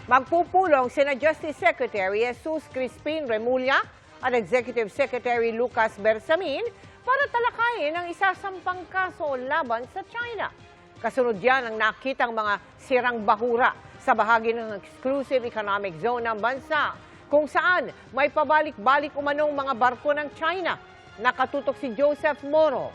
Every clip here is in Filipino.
Magpupulong sina Justice Secretary Jesus Crispin Remulla at Executive Secretary Lucas Bersamin para talakayin ang isasampang kaso laban sa China. Kasunod yan ang nakitang mga sirang bahura sa bahagi ng exclusive economic zone ng bansa, kung saan may pabalik-balik umanong mga barko ng China. Nakatutok si Joseph Moro.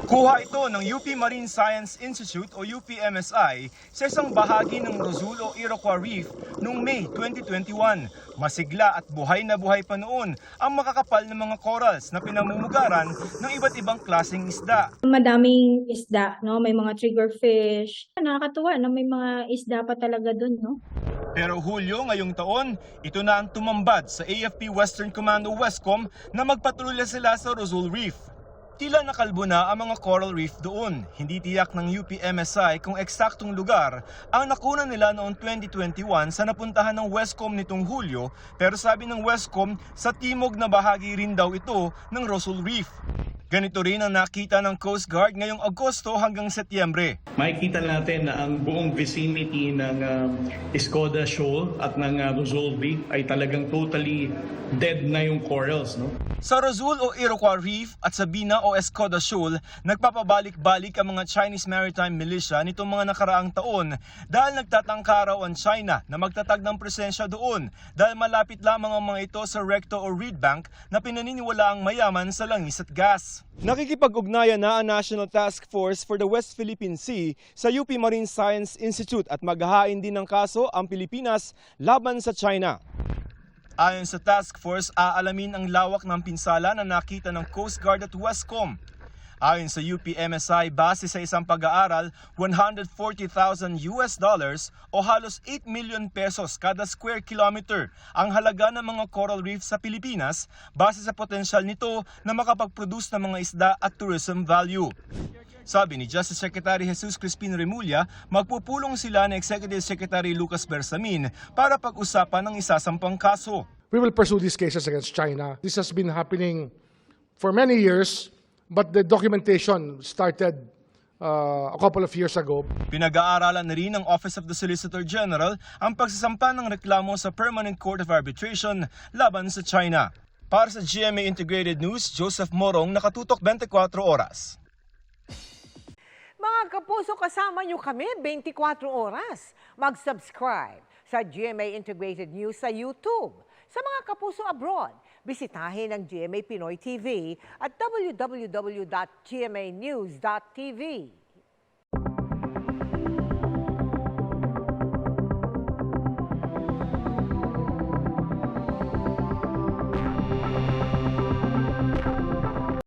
Kuha ito ng UP Marine Science Institute o UPMSI sa isang bahagi ng Rosul o Iroquois Reef noong May 2021. Masigla at buhay na buhay pa noon ang makakapal ng mga corals na pinamumugaran ng iba't ibang klaseng isda. Madaming isda, no? May mga triggerfish. Nakakatuwa na may mga isda pa talaga doon, no? Pero Hulyo ngayong taon, ito na ang tumambad sa AFP Western Command o Westcom na magpatrolya sila sa Rosul Reef. Tila nakalbo na ang mga coral reef doon. Hindi tiyak ng UPMSI kung eksaktong lugar ang nakunan nila noong 2021 sa napuntahan ng Westcom nitong Hulyo, pero sabi ng Westcom sa timog na bahagi rin daw ito ng Rosul Reef. Ganito rin ang nakita ng Coast Guard ngayong Agosto hanggang Setyembre. Makikita natin na ang buong vicinity ng Escoda Shoal at ng Rosul Reef ay talagang totally dead na yung corals. No? Sa Rosul o Iroquois Reef at sa Bina o Escoda Shoal, nagpapabalik-balik ang mga Chinese Maritime Militia nitong mga nakaraang taon dahil nagtatangka raw ang China na magtatag ng presensya doon dahil malapit lamang ang mga ito sa recto o reed bank na pinaniniwalaang mayaman sa langis at gas. Nakikipag-ugnayan na ang National Task Force for the West Philippine Sea sa UP Marine Science Institute at maghahain din ng kaso ang Pilipinas laban sa China. Ayon sa task force, aalamin ang lawak ng pinsala na nakita ng Coast Guard at Westcom. Ayon sa UPMSI, base sa isang pag-aaral, $140,000 o halos 8 million pesos kada square kilometer ang halaga ng mga coral reef sa Pilipinas base sa potensyal nito na makapag-produce ng mga isda at tourism value. Sabi ni Justice Secretary Jesus Crispin Remulla, magpupulong sila ni Executive Secretary Lucas Bersamin para pag-usapan ng isasampang kaso. We will pursue these cases against China. This has been happening for many years, but the documentation started a couple of years ago. Pinag-aaralan na rin ng Office of the Solicitor General ang pagsasampa ng reklamo sa Permanent Court of Arbitration laban sa China. Para sa GMA Integrated News, Joseph Morong, nakatutok 24 oras. Mga kapuso, kasama nyo kami 24 oras. Mag-subscribe sa GMA Integrated News sa YouTube. Sa mga kapuso abroad, bisitahin ang GMA Pinoy TV at www.gmanews.tv.